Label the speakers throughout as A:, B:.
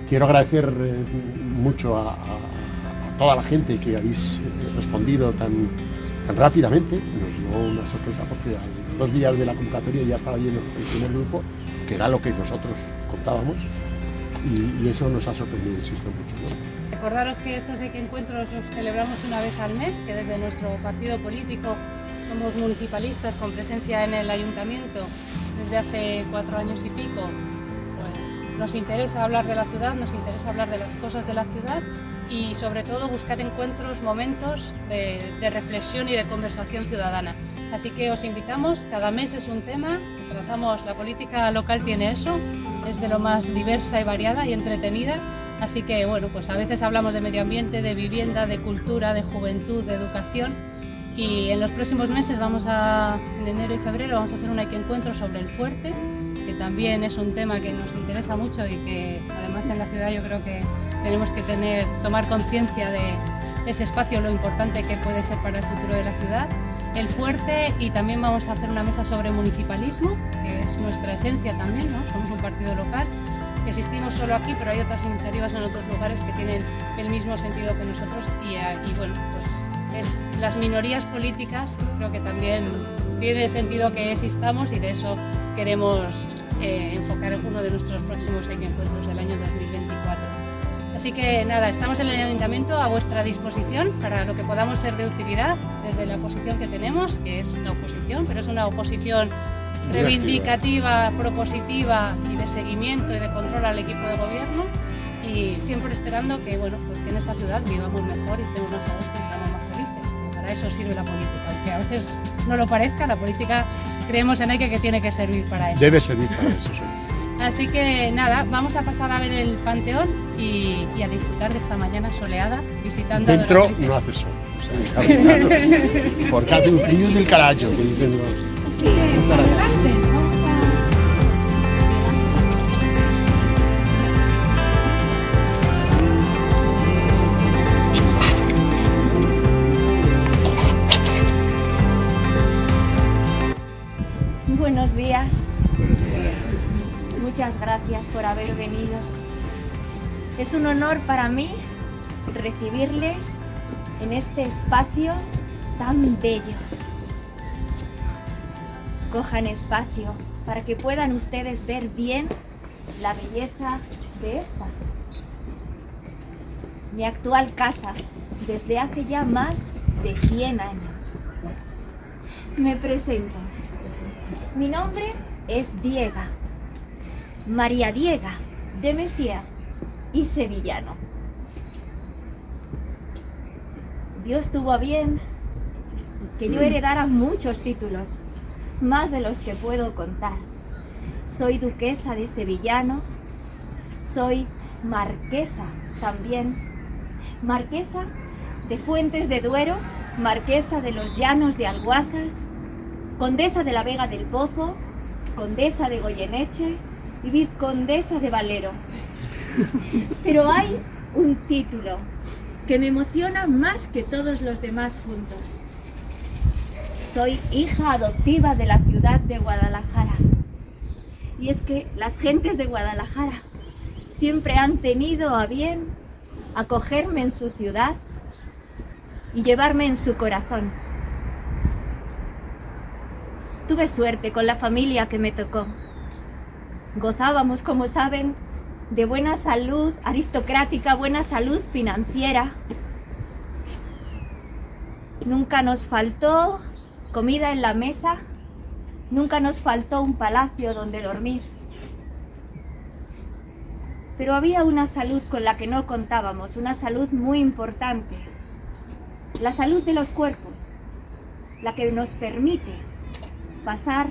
A: quiero agradecer mucho a toda la gente que habéis respondido tan rápidamente. Nos dio una sorpresa porque a los 2 días de la convocatoria ya estaba lleno el primer grupo, que era lo que nosotros contábamos, y eso nos ha sorprendido, insisto, mucho, ¿no?
B: Recordaros que estos encuentros los celebramos una vez al mes, que desde nuestro partido político somos municipalistas con presencia en el ayuntamiento desde hace 4 años y pico. Pues nos interesa hablar de la ciudad, nos interesa hablar de las cosas de la ciudad y sobre todo buscar encuentros, momentos de reflexión y de conversación ciudadana. Así que os invitamos, cada mes es un tema, tratamos, la política local tiene eso, es de lo más diversa y variada y entretenida. Así que bueno, pues a veces hablamos de medio ambiente, de vivienda, de cultura, de juventud, de educación, y en los próximos meses en enero y febrero vamos a hacer un encuentro sobre el fuerte, que también es un tema que nos interesa mucho y que además en la ciudad yo creo que tenemos que tomar conciencia de ese espacio, lo importante que puede ser para el futuro de la ciudad. El fuerte, y también vamos a hacer una mesa sobre municipalismo, que es nuestra esencia también, ¿no? Somos un partido local. Existimos solo aquí, pero hay otras iniciativas en otros lugares que tienen el mismo sentido que nosotros y bueno, pues las minorías políticas creo que también tiene sentido que existamos y de eso queremos enfocar uno de nuestros próximos encuentros del año 2024. Así que nada, estamos en el ayuntamiento a vuestra disposición para lo que podamos ser de utilidad desde la posición que tenemos, que es la oposición, pero es una oposición reivindicativa, propositiva y de seguimiento y de control al equipo de gobierno, y siempre esperando que, bueno, pues que en esta ciudad vivamos mejor y estemos más a gusto y seamos más felices. Que para eso sirve la política, aunque a veces no lo parezca, la política creemos en ella que tiene que servir para eso.
A: Debe servir para eso, sí.
B: Así que nada, vamos a pasar a ver el Panteón y a disfrutar de esta mañana soleada visitando...
A: Dentro no hace sol, o sea, porque hace un frío del carajo, que dicen los...
B: Sí, adelante.
C: Buenos días. Muchas gracias por haber venido. Es un honor para mí recibirles en este espacio tan bello. Cojan espacio para que puedan ustedes ver bien la belleza de esta. Mi actual casa, desde hace ya más de 100 años. Me presento. Mi nombre es Diega, María Diega de Messier y sevillano. Dios tuvo a bien que yo heredara muchos títulos, más de los que puedo contar. Soy duquesa de Sevillano, soy marquesa también, marquesa de Fuentes de Duero, marquesa de los Llanos de Alguazas, condesa de la Vega del Pozo, condesa de Goyeneche y vizcondesa de Valero. Pero hay un título que me emociona más que todos los demás juntos. Soy hija adoptiva de la ciudad de Guadalajara. Y es que las gentes de Guadalajara siempre han tenido a bien acogerme en su ciudad y llevarme en su corazón. Tuve suerte con la familia que me tocó. Gozábamos, como saben, de buena salud aristocrática, buena salud financiera. Nunca nos faltó comida en la mesa, nunca nos faltó un palacio donde dormir. Pero había una salud con la que no contábamos, una salud muy importante. La salud de los cuerpos, la que nos permite pasar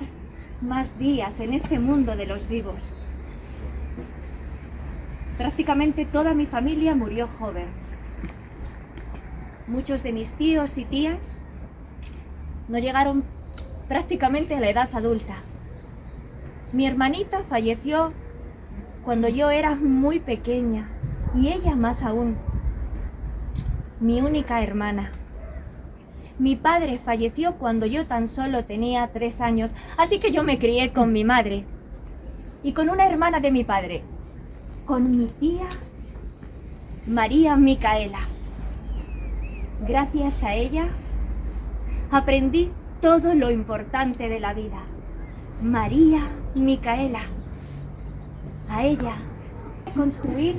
C: más días en este mundo de los vivos. Prácticamente toda mi familia murió joven. Muchos de mis tíos y tías no llegaron prácticamente a la edad adulta. Mi hermanita falleció cuando yo era muy pequeña y ella más aún. Mi única hermana. Mi padre falleció cuando yo tan solo tenía 3 años, así que yo me crié con mi madre y con una hermana de mi padre, con mi tía María Micaela. Gracias a ella aprendí todo lo importante de la vida. María Micaela. A ella construir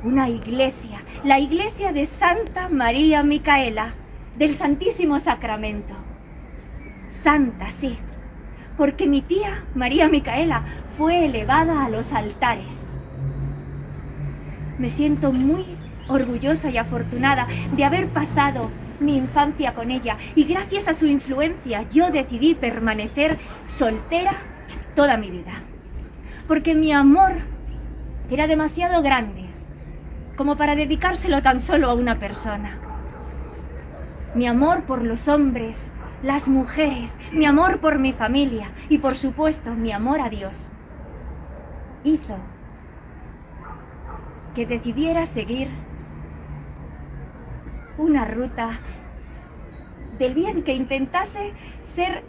C: una iglesia, la iglesia de Santa María Micaela, del Santísimo Sacramento. Santa, sí, porque mi tía María Micaela fue elevada a los altares. Me siento muy orgullosa y afortunada de haber pasado mi infancia con ella, y gracias a su influencia yo decidí permanecer soltera toda mi vida, porque mi amor era demasiado grande como para dedicárselo tan solo a una persona. Mi amor por los hombres, las mujeres, mi amor por mi familia y, por supuesto, mi amor a Dios hizo que decidiera seguir una ruta del bien que intentase ser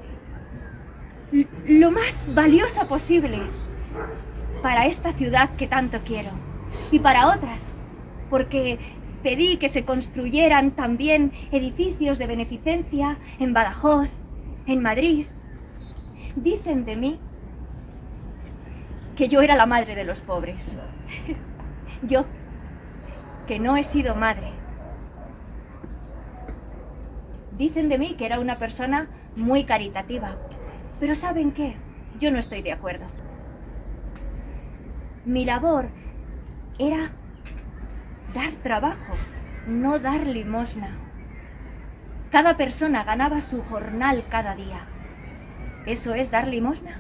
C: lo más valiosa posible para esta ciudad que tanto quiero, y para otras, porque pedí que se construyeran también edificios de beneficencia en Badajoz, en Madrid. Dicen de mí que yo era la madre de los pobres. Yo, que no he sido madre. Dicen de mí que era una persona muy caritativa. Pero ¿saben qué? Yo no estoy de acuerdo. Mi labor era dar trabajo, no dar limosna. Cada persona ganaba su jornal cada día. ¿Eso es dar limosna?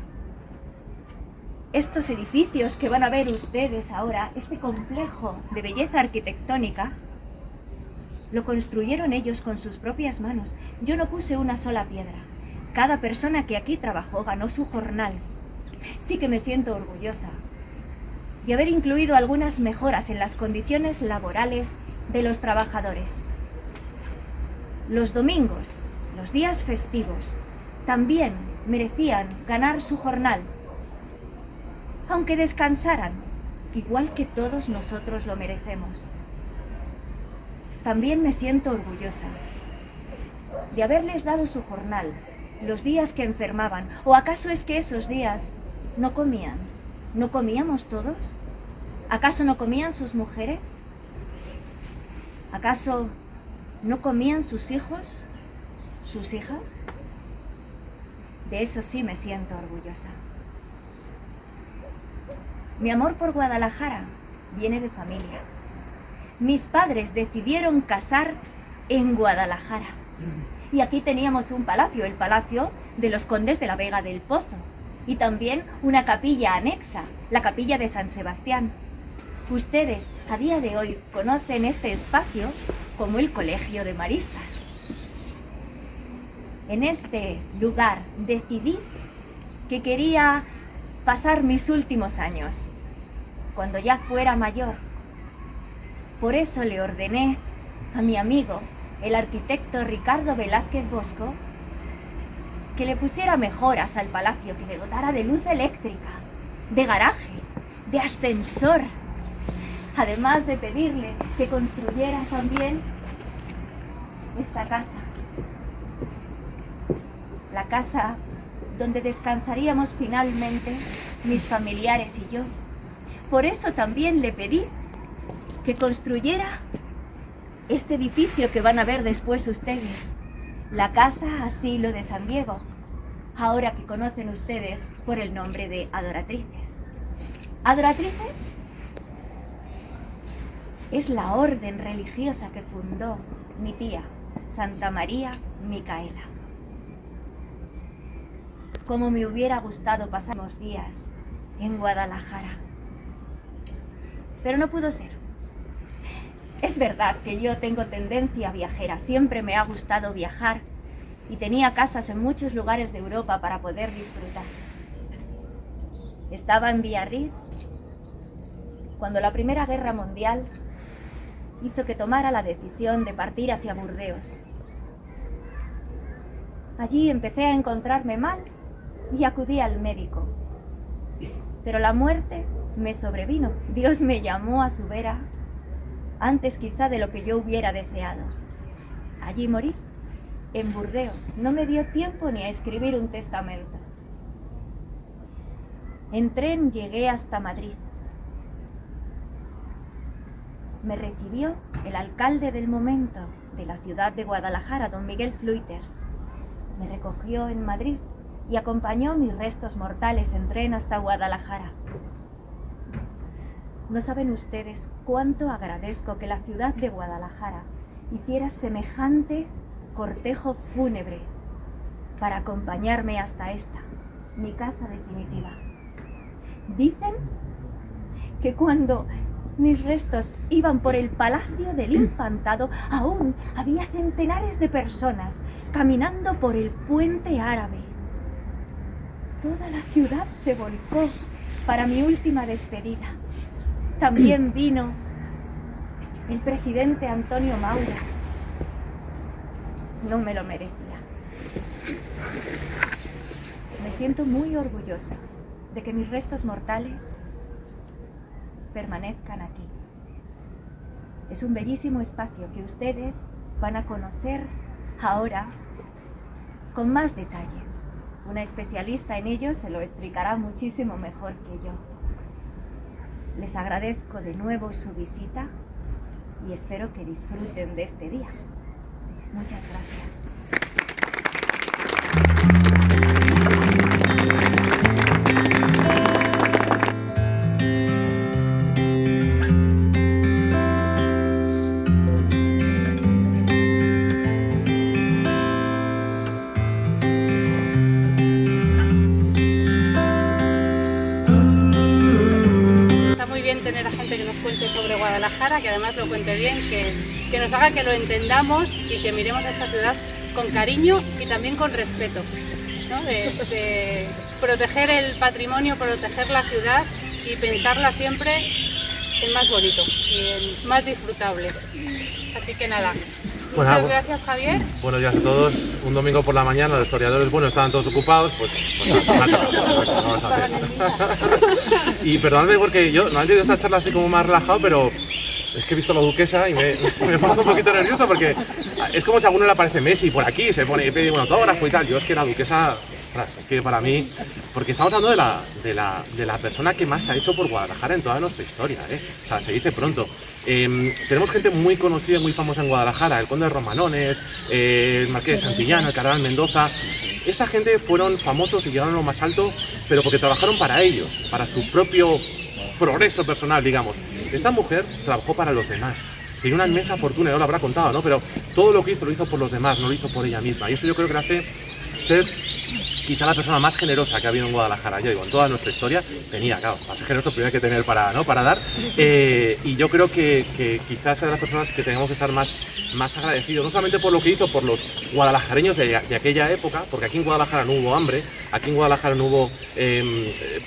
C: Estos edificios que van a ver ustedes ahora, este complejo de belleza arquitectónica, lo construyeron ellos con sus propias manos. Yo no puse una sola piedra. Cada persona que aquí trabajó ganó su jornal. Sí que me siento orgullosa de haber incluido algunas mejoras en las condiciones laborales de los trabajadores. Los domingos, los días festivos, también merecían ganar su jornal, aunque descansaran, igual que todos nosotros lo merecemos. También me siento orgullosa de haberles dado su jornal los días que enfermaban. ¿O acaso es que esos días no comían? ¿No comíamos todos? ¿Acaso no comían sus mujeres? ¿Acaso no comían sus hijos? ¿Sus hijas? De eso sí me siento orgullosa. Mi amor por Guadalajara viene de familia. Mis padres decidieron casar en Guadalajara. Y aquí teníamos un palacio, el Palacio de los Condes de la Vega del Pozo. Y también una capilla anexa, la Capilla de San Sebastián. Ustedes, a día de hoy, conocen este espacio como el Colegio de Maristas. En este lugar decidí que quería pasar mis últimos años, cuando ya fuera mayor. Por eso le ordené a mi amigo, el arquitecto Ricardo Velázquez Bosco, que le pusiera mejoras al palacio, que le dotara de luz eléctrica, de garaje, de ascensor, además de pedirle que construyera también esta casa, la casa donde descansaríamos finalmente mis familiares y yo. Por eso también le pedí que construyera este edificio que van a ver después ustedes, la Casa Asilo de San Diego, ahora que conocen ustedes por el nombre de Adoratrices. Adoratrices es la orden religiosa que fundó mi tía, Santa María Micaela. Cómo me hubiera gustado pasar unos días en Guadalajara, pero no pudo ser. Es verdad que yo tengo tendencia viajera, siempre me ha gustado viajar y tenía casas en muchos lugares de Europa para poder disfrutar. Estaba en Biarritz cuando la Primera Guerra Mundial hizo que tomara la decisión de partir hacia Burdeos. Allí empecé a encontrarme mal y acudí al médico, pero la muerte me sobrevino. Dios me llamó a su vera antes quizá de lo que yo hubiera deseado. Allí morí, en Burdeos. No me dio tiempo ni a escribir un testamento. En tren llegué hasta Madrid. Me recibió el alcalde del momento de la ciudad de Guadalajara, don Miguel Fluiters. Me recogió en Madrid y acompañó mis restos mortales en tren hasta Guadalajara. No saben ustedes cuánto agradezco que la ciudad de Guadalajara hiciera semejante cortejo fúnebre para acompañarme hasta esta, mi casa definitiva. Dicen que cuando mis restos iban por el Palacio del Infantado, aún había centenares de personas caminando por el puente árabe. Toda la ciudad se volcó para mi última despedida. También vino el presidente Antonio Maura. No me lo merecía. Me siento muy orgullosa de que mis restos mortales permanezcan aquí. Es un bellísimo espacio que ustedes van a conocer ahora con más detalle. Una especialista en ello se lo explicará muchísimo mejor que yo. Les agradezco de nuevo su visita y espero que disfruten de este día. Muchas gracias.
B: Tener a gente que nos cuente sobre Guadalajara, que además lo cuente bien, que nos haga que lo entendamos y que miremos a esta ciudad con cariño y también con respeto, ¿no? De proteger el patrimonio, proteger la ciudad y pensarla siempre en más bonito y en más disfrutable. Así que nada. Muchas gracias, Javier.
D: Buenos días a todos. Un domingo por la mañana, los historiadores, bueno, estaban todos ocupados, pues vamos a hacer. Y perdonadme porque yo no he tenido esta charla así como más relajado, pero es que he visto a la duquesa y me he puesto un poquito nervioso porque es como si a alguno le aparece Messi por aquí, se pone y pide un autógrafo y tal. Yo es que la duquesa, ostras, es que para mí, porque estamos hablando de la persona que más ha hecho por Guadalajara en toda nuestra historia, o sea, se dice pronto. Tenemos gente muy conocida, muy famosa en Guadalajara, el conde de Romanones, el marqués de Santillana, el cardenal Mendoza. Esa gente fueron famosos y llegaron a lo más alto, pero porque trabajaron para ellos, para su propio progreso personal, digamos. Esta mujer trabajó para los demás. Tiene una inmensa fortuna, ya lo habrá contado, ¿no? Pero todo lo hizo por los demás, no lo hizo por ella misma. Y eso yo creo que le hace ser quizá la persona más generosa que ha habido en Guadalajara. Yo digo, en toda nuestra historia tenía, claro, más generoso primero hay que tener para dar. Y yo creo que quizás sea de las personas que tenemos que estar más agradecidos, no solamente por lo que hizo por los guadalajareños de aquella época, porque aquí en Guadalajara no hubo hambre, aquí en Guadalajara no hubo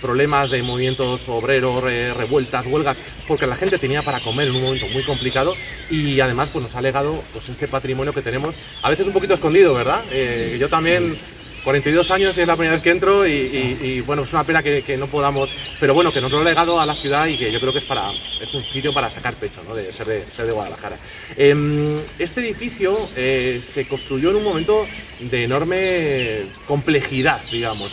D: problemas de movimientos obreros, revueltas, huelgas, porque la gente tenía para comer en un momento muy complicado y además pues nos ha legado pues este patrimonio que tenemos, a veces un poquito escondido, ¿verdad? Yo también 42 años y es la primera vez que entro y bueno, es una pena que no podamos, pero bueno, que nos lo ha legado a la ciudad y que yo creo que es un sitio para sacar pecho, ¿no? de ser de Guadalajara. Este edificio se construyó en un momento de enorme complejidad, digamos,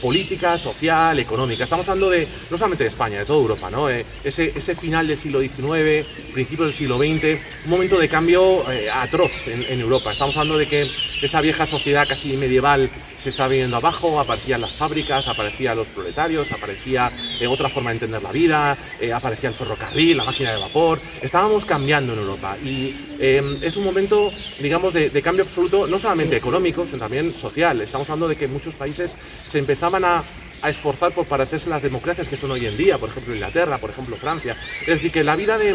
D: política, social, económica. Estamos hablando no solamente de España, de toda Europa, ¿no? Ese final del siglo XIX, principios del siglo XX, un momento de cambio atroz en Europa. Estamos hablando de que esa vieja sociedad casi medieval se está viniendo abajo, aparecían las fábricas, aparecían los proletarios, aparecía otra forma de entender la vida, aparecía el ferrocarril, la máquina de vapor. Estábamos cambiando en Europa y es un momento, digamos, de cambio absoluto, no solamente económico, sino también social. Estamos hablando de que muchos países se empezaban a esforzar por parecerse a las democracias que son hoy en día, por ejemplo Inglaterra, por ejemplo Francia. Es decir, que la vida de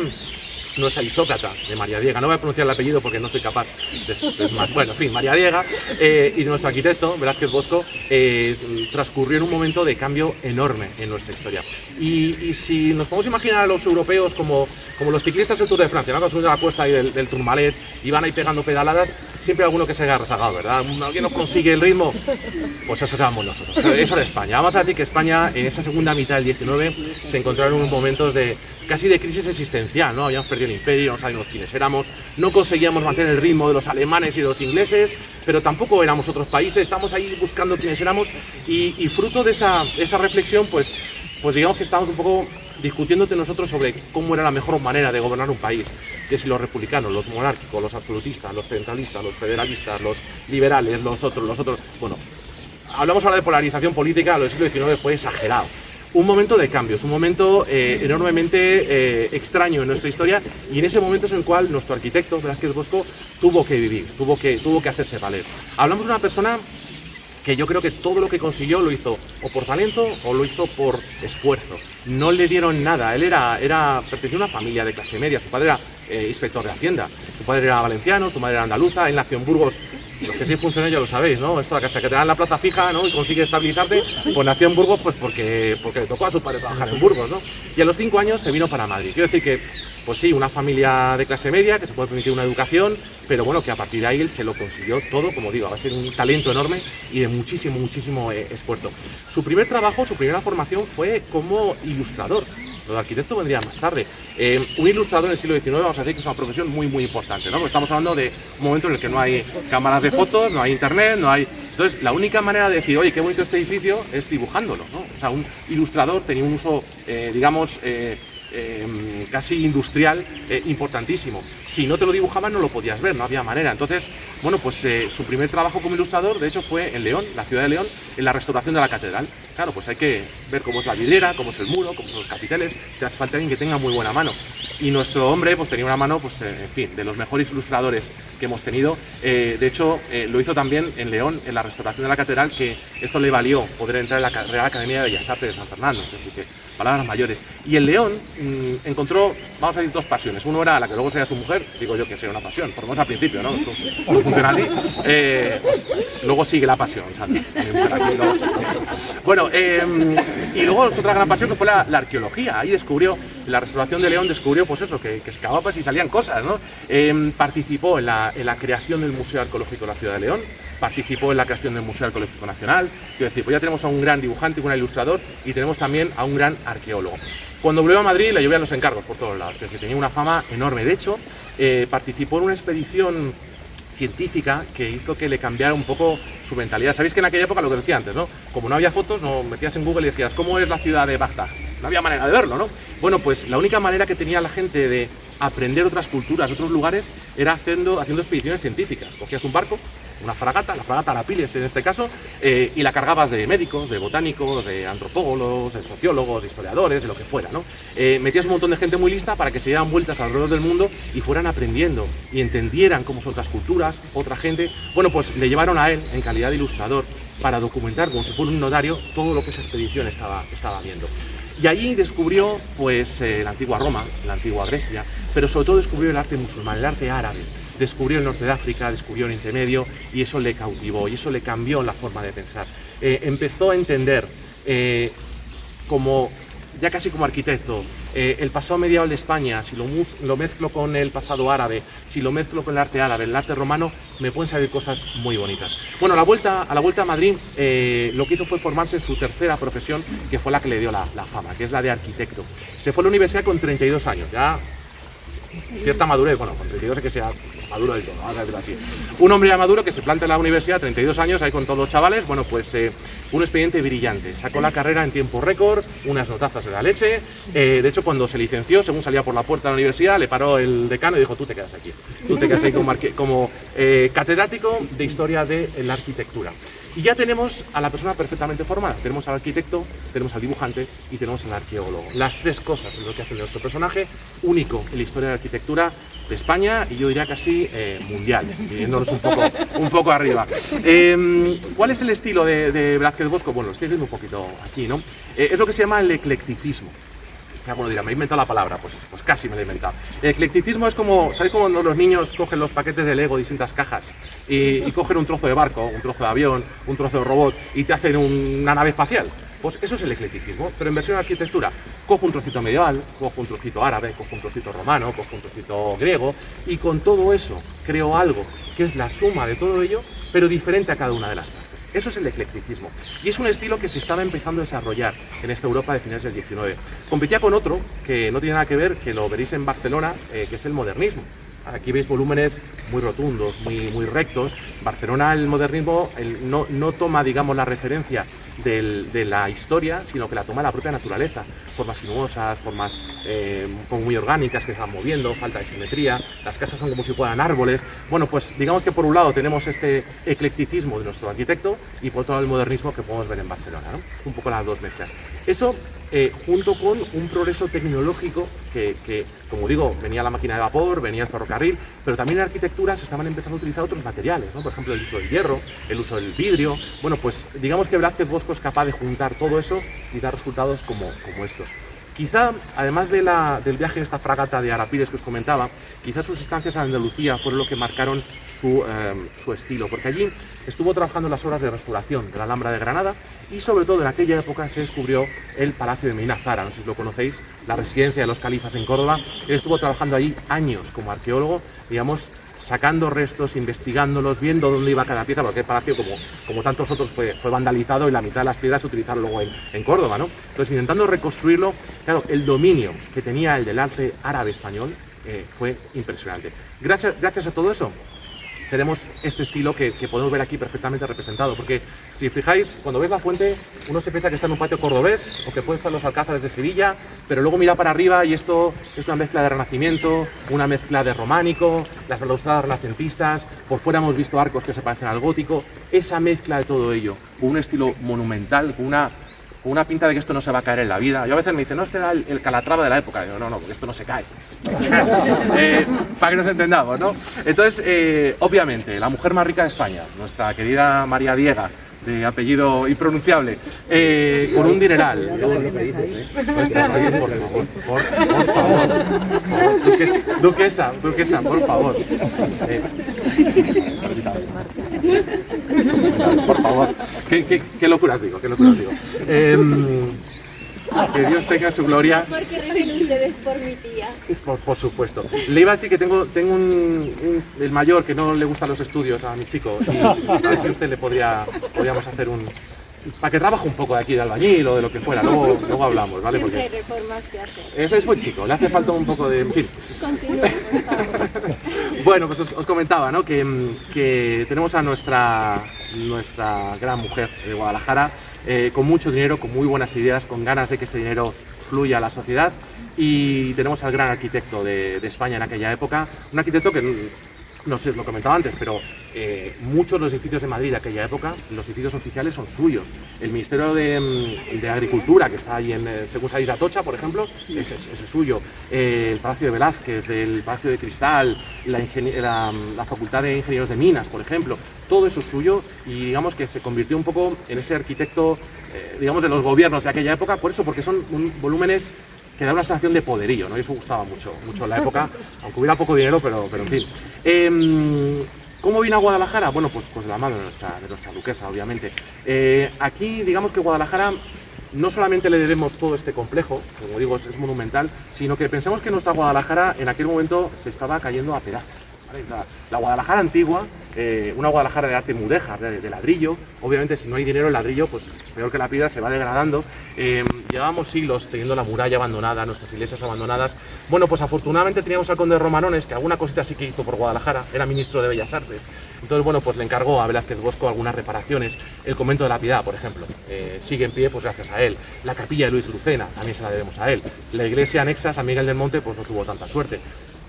D: nuestra aristócrata, de María Diega. No voy a pronunciar el apellido porque no soy capaz, es más, bueno, en fin, María Diega, y nuestro arquitecto, Velázquez Bosco, transcurrió en un momento de cambio enorme en nuestra historia. Y si nos podemos imaginar a los europeos como los ciclistas del Tour de Francia, ¿no? Cuando suben a la cuesta ahí del Tourmalet y van ahí pegando pedaladas, siempre hay alguno que se haya rezagado, ¿verdad? ¿Alguien nos consigue el ritmo? Pues eso éramos nosotros, eso era España. Vamos a decir que España en esa segunda mitad del 19 se encontraron en unos momentos casi de crisis existencial, ¿no? Habíamos perdido el imperio, no sabíamos quiénes éramos, no conseguíamos mantener el ritmo de los alemanes y de los ingleses, pero tampoco éramos otros países, estamos ahí buscando quiénes éramos y fruto de esa reflexión, pues digamos que estábamos un poco discutiendo entre nosotros sobre cómo era la mejor manera de gobernar un país, que si los republicanos, los monárquicos, los absolutistas, los centralistas, los federalistas, los liberales, los otros, bueno, hablamos ahora de polarización política, lo del siglo XIX fue exagerado. Un momento de cambios, un momento enormemente extraño en nuestra historia, y en ese momento es en el cual nuestro arquitecto, Velázquez Bosco, tuvo que vivir, tuvo que hacerse valer. Hablamos de una persona que yo creo que todo lo que consiguió lo hizo o por talento o lo hizo por esfuerzo. No le dieron nada, él pertenecía a una familia de clase media, su padre era inspector de Hacienda, su padre era valenciano, su madre era andaluza, él nació en Burgos. Los que sí funcionan ya lo sabéis, ¿no? Esto hasta que te dan la plaza fija, ¿no? Y consigue estabilizarte, pues nació en Burgos pues porque le tocó a su padre trabajar en Burgos, ¿no? Y a los 5 años se vino para Madrid. Quiero decir que, pues sí, una familia de clase media, que se puede permitir una educación, pero bueno, que a partir de ahí él se lo consiguió todo, como digo, va a ser un talento enorme y de muchísimo esfuerzo. Su primer trabajo, su primera formación fue como ilustrador. Lo de arquitecto vendría más tarde. Un ilustrador en el siglo XIX, vamos a decir que es una profesión muy importante, ¿no? Porque estamos hablando de un momento en el que no hay cámaras de fotos, no hay internet, no hay... Entonces, la única manera de decir, oye, qué bonito este edificio, es dibujándolo, ¿no? O sea, un ilustrador tenía un uso, casi industrial importantísimo. Si no te lo dibujaban no lo podías ver, no había manera. Entonces, bueno, pues su primer trabajo como ilustrador, de hecho, fue en León, la ciudad de León, en la restauración de la catedral. Claro, pues hay que ver cómo es la vidriera, cómo es el muro, cómo son los capiteles, te hace falta alguien que tenga muy buena mano. Y nuestro hombre pues tenía una mano, pues en fin, de los mejores ilustradores que hemos tenido. De hecho, lo hizo también en León, en la restauración de la catedral, que esto le valió poder entrar en la Real Academia de Bellas Artes de San Fernando. Es decir, que palabras mayores. Y en León encontró, vamos a decir, dos pasiones. Uno era la que luego sería su mujer, digo yo que sería una pasión, por lo menos al principio, ¿no? Esto no funciona así. Pues, luego sigue la pasión, ¿sabes? Bueno, y luego otra gran pasión que fue la arqueología. Ahí descubrió, en la restauración de León descubrió, pues eso, que excavaba y salían cosas, ¿no? Participó en la creación del Museo Arqueológico de la ciudad de León, participó en la creación del Museo Arqueológico Nacional. Quiero decir, pues ya tenemos a un gran dibujante, un gran ilustrador, y tenemos también a un gran arqueólogo. Cuando volvió a Madrid le llovían los encargos por todos lados, que tenía una fama enorme. De hecho, participó en una expedición científica que hizo que le cambiara un poco su mentalidad. Sabéis que en aquella época, lo que decía antes, ¿no? Como no había fotos, no metías en Google y decías, ¿cómo es la ciudad de Bagdad? No había manera de verlo, ¿no? Bueno, pues la única manera que tenía la gente de aprender otras culturas, otros lugares, era haciendo expediciones científicas. Cogías un barco, una fragata, la fragata Arapiles en este caso, y la cargabas de médicos, de botánicos, de antropólogos, de sociólogos, de historiadores, de lo que fuera, ¿no? Metías un montón de gente muy lista para que se dieran vueltas alrededor del mundo y fueran aprendiendo y entendieran cómo son otras culturas, otra gente. Bueno, pues le llevaron a él, en calidad de ilustrador, para documentar, como si fuera un notario, todo lo que esa expedición estaba viendo. Y allí descubrió pues la antigua Roma, la antigua Grecia, pero sobre todo descubrió el arte musulmán, el arte árabe. Descubrió el norte de África, descubrió el Oriente Medio, y eso le cautivó y eso le cambió la forma de pensar. Empezó a entender, ya casi como arquitecto, el pasado medieval de España, si lo mezclo con el pasado árabe, si lo mezclo con el arte árabe, el arte romano, me pueden salir cosas muy bonitas. Bueno, a la vuelta a Madrid, lo que hizo fue formarse en su tercera profesión, que fue la que le dio la fama, que es la de arquitecto. Se fue a la universidad con 32 años, ya cierta madurez, bueno, con 32 es que sea maduro del todo, vamos a decirlo así. Un hombre ya maduro que se planta en la universidad, 32 años, ahí con todos los chavales, bueno, pues un expediente brillante. Sacó la carrera en tiempo récord, unas notazas de la leche. De hecho, cuando se licenció, según salía por la puerta de la universidad, le paró el decano y dijo, tú te quedas aquí. Tú te quedas ahí como catedrático de historia de la arquitectura. Y ya tenemos a la persona perfectamente formada. Tenemos al arquitecto, tenemos al dibujante y tenemos al arqueólogo. Las tres cosas es lo que hace de nuestro personaje único en la historia de la arquitectura de España y yo diría casi mundial, yéndonos un poco arriba. ¿Cuál es el estilo de Velázquez Bosco? Bueno, lo estoy diciendo un poquito aquí, ¿no? Es lo que se llama el eclecticismo. alguno dirá, me he inventado la palabra, pues casi me la he inventado. El eclecticismo es como, ¿sabéis cómo los niños cogen los paquetes de Lego, distintas cajas, y cogen un trozo de barco, un trozo de avión, un trozo de robot, y te hacen una nave espacial? Pues eso es el eclecticismo, pero en versión de arquitectura. Cojo un trocito medieval, cojo un trocito árabe, cojo un trocito romano, cojo un trocito griego, y con todo eso creo algo que es la suma de todo ello, pero diferente a cada una de las partes. Eso es el eclecticismo. Y es un estilo que se estaba empezando a desarrollar en esta Europa de finales del 19. Competía con otro que no tiene nada que ver, que lo veréis en Barcelona, que es el modernismo. Aquí veis volúmenes muy rotundos, muy rectos. Barcelona, el modernismo no toma, digamos, la referencia de la historia, sino que la toma la propia naturaleza. Formas sinuosas, formas como muy orgánicas que se van moviendo, falta de simetría, las casas son como si fueran árboles. Bueno, pues digamos que por un lado tenemos este eclecticismo de nuestro arquitecto y por otro lado el modernismo que podemos ver en Barcelona, ¿no? Un poco las dos mezclas. Eso junto con un progreso tecnológico que, como digo, venía la máquina de vapor, venía el ferrocarril, pero también en arquitectura se estaban empezando a utilizar otros materiales, ¿no? Por ejemplo, el uso del hierro, el uso del vidrio. Bueno, pues digamos que Velázquez Bosco es capaz de juntar todo eso y dar resultados como estos. Quizá, además del viaje de esta fragata de Arapiles que os comentaba, quizás sus estancias en Andalucía fueron lo que marcaron su estilo, porque allí estuvo trabajando en las obras de restauración de la Alhambra de Granada y sobre todo en aquella época se descubrió el Palacio de Medina Zara, no sé si lo conocéis, la residencia de los califas en Córdoba. Él estuvo trabajando allí años como arqueólogo, digamos, sacando restos, investigándolos, viendo dónde iba cada pieza, porque el palacio, como tantos otros, fue vandalizado y la mitad de las piedras se utilizaron luego en Córdoba, ¿no? Entonces, intentando reconstruirlo, claro, el dominio que tenía el del arte árabe español fue impresionante. Gracias a todo eso, tenemos este estilo que podemos ver aquí perfectamente representado, porque si fijáis, cuando ves la fuente, uno se piensa que está en un patio cordobés o que puede estar en los alcázares de Sevilla, pero luego mira para arriba y esto es una mezcla de renacimiento, una mezcla de románico, las balaustradas renacentistas, por fuera hemos visto arcos que se parecen al gótico, esa mezcla de todo ello, con un estilo monumental, con una pinta de que esto no se va a caer en la vida. Yo a veces me dicen, no, este era el Calatrava de la época. Yo, no, porque esto no se cae. Para que nos entendamos, ¿no? Entonces, obviamente, la mujer más rica de España, nuestra querida María Diega, de apellido impronunciable, con un dineral. Por favor. Duquesa, por favor. Por favor. ¿Qué locuras digo? Que Dios tenga su gloria.
C: Porque reciben ustedes por mi tía.
D: Por supuesto. Le iba a decir que tengo el mayor que no le gustan los estudios a mi chico y a ver si usted le podríamos hacer para que trabaje un poco de aquí de albañil o de lo que fuera, luego hablamos, ¿vale?
C: Siempre
D: Porque
C: hay reformas que hacer.
D: ese es buen chico, le hace falta un poco de... En fin.
C: Continúe, por favor.
D: Bueno, pues os comentaba, ¿no? que tenemos a nuestra gran mujer de Guadalajara, con mucho dinero, con muy buenas ideas, con ganas de que ese dinero fluya a la sociedad, y tenemos al gran arquitecto de España en aquella época, un arquitecto que, no sé, os lo comentaba antes, pero muchos de los edificios de Madrid de aquella época, los edificios oficiales son suyos. El Ministerio de Agricultura, que está ahí según sabéis, Atocha, por ejemplo, ese es suyo. El Palacio de Velázquez, el Palacio de Cristal, la Facultad de Ingenieros de Minas, por ejemplo, todo eso es suyo, y digamos que se convirtió un poco en ese arquitecto, digamos, de los gobiernos de aquella época, porque son volúmenes que da una sensación de poderío, ¿no? Y eso gustaba mucho en la época, aunque hubiera poco dinero, pero en fin. ¿Cómo vino a Guadalajara? Bueno, pues de la mano de nuestra duquesa, obviamente. Aquí, digamos que Guadalajara no solamente le debemos todo este complejo, como digo, es monumental, sino que pensamos que nuestra Guadalajara en aquel momento se estaba cayendo a pedazos, ¿vale? La Guadalajara antigua, una Guadalajara de arte mudéjar, de ladrillo. Obviamente, si no hay dinero, el ladrillo, pues peor que la piedra, se va degradando. Llevábamos siglos teniendo la muralla abandonada, nuestras iglesias abandonadas. Bueno, pues afortunadamente teníamos al conde de Romanones, que alguna cosita sí que hizo por Guadalajara, era ministro de Bellas Artes. Entonces, bueno, pues le encargó a Velázquez Bosco algunas reparaciones. El convento de la Piedad, por ejemplo, sigue en pie, pues gracias a él. La capilla de Luis Lucena, también se la debemos a él. La iglesia anexa a San Miguel del Monte, pues no tuvo tanta suerte,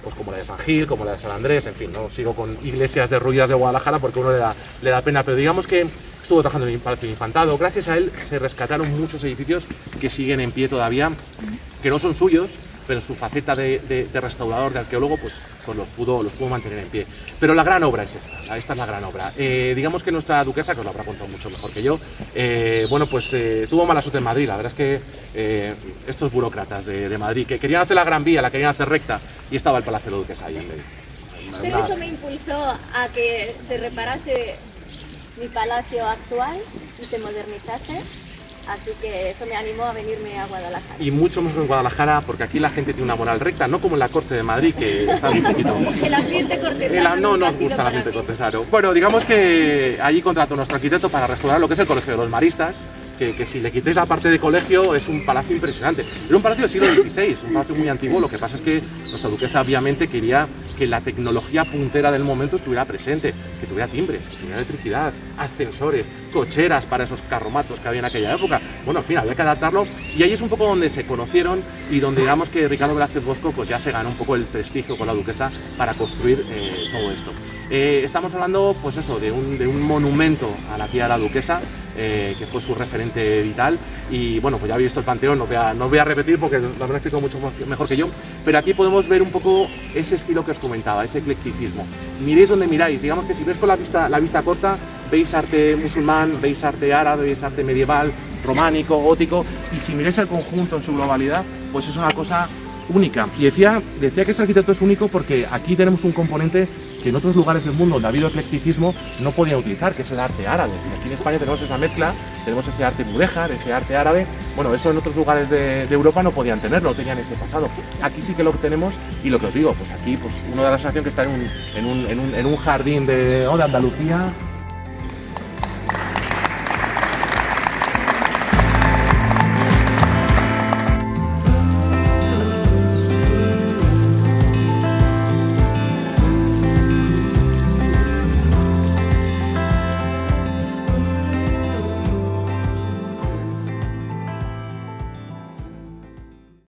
D: pues como la de San Gil, como la de San Andrés, en fin, no sigo con iglesias derruidas de Guadalajara porque uno le da pena, pero digamos que estuvo trabajando en el Palacio del Infantado. Gracias a él se rescataron muchos edificios que siguen en pie todavía, que no son suyos, pero en su faceta de restaurador, de arqueólogo, pues los pudo mantener en pie. Pero la gran obra es esta es la gran obra. Digamos que nuestra duquesa, que os lo habrá contado mucho mejor que yo, bueno, pues tuvo mala suerte en Madrid. La verdad es que estos burócratas de Madrid, que querían hacer la Gran Vía, la querían hacer recta, y estaba el Palacio de la Duquesa ahí en medio.
C: Pero eso me impulsó a que se reparase mi palacio actual y se modernizase. Así que eso me animó a venirme a Guadalajara.
D: Y mucho mejor en Guadalajara, porque aquí la gente tiene una moral recta, no como en la corte de Madrid, que está un poquito...
C: El ambiente cortesano.
D: No nos gusta el ambiente cortesano. Bueno, digamos que allí contrató nuestro arquitecto para restaurar lo que es el Colegio de los Maristas, que si le quitéis la parte de colegio es un palacio impresionante. Era un palacio del siglo XVI, un palacio muy antiguo. Lo que pasa es que nuestra duquesa obviamente quería que la tecnología puntera del momento estuviera presente, que tuviera timbres, que tuviera electricidad, ascensores, cocheras para esos carromatos que había en aquella época. Bueno, en fin, había que adaptarlo, y ahí es un poco donde se conocieron y donde digamos que Ricardo Velázquez Bosco pues ya se ganó un poco el prestigio con la duquesa para construir todo esto. Estamos hablando pues eso, de un monumento a la tía de la duquesa, que fue su referente vital, y bueno, pues ya habéis visto el Panteón, no voy a repetir porque lo han explicado mucho mejor que yo, pero aquí podemos ver un poco ese estilo que os comentaba, ese eclecticismo. Miréis donde miráis, digamos que si ves con la vista corta, veis arte musulmán, veis arte árabe, veis arte medieval, románico, gótico, y si miráis el conjunto en su globalidad, pues es una cosa única. Y decía que este arquitecto es único porque aquí tenemos un componente que en otros lugares del mundo donde ha habido eclecticismo no podían utilizar, que es el arte árabe. Aquí en España tenemos esa mezcla, tenemos ese arte mudéjar, ese arte árabe. Bueno, eso en otros lugares de Europa no podían tenerlo, no tenían ese pasado. Aquí sí que lo tenemos, y lo que os digo, pues aquí pues uno da la sensación que está en un jardín de Andalucía,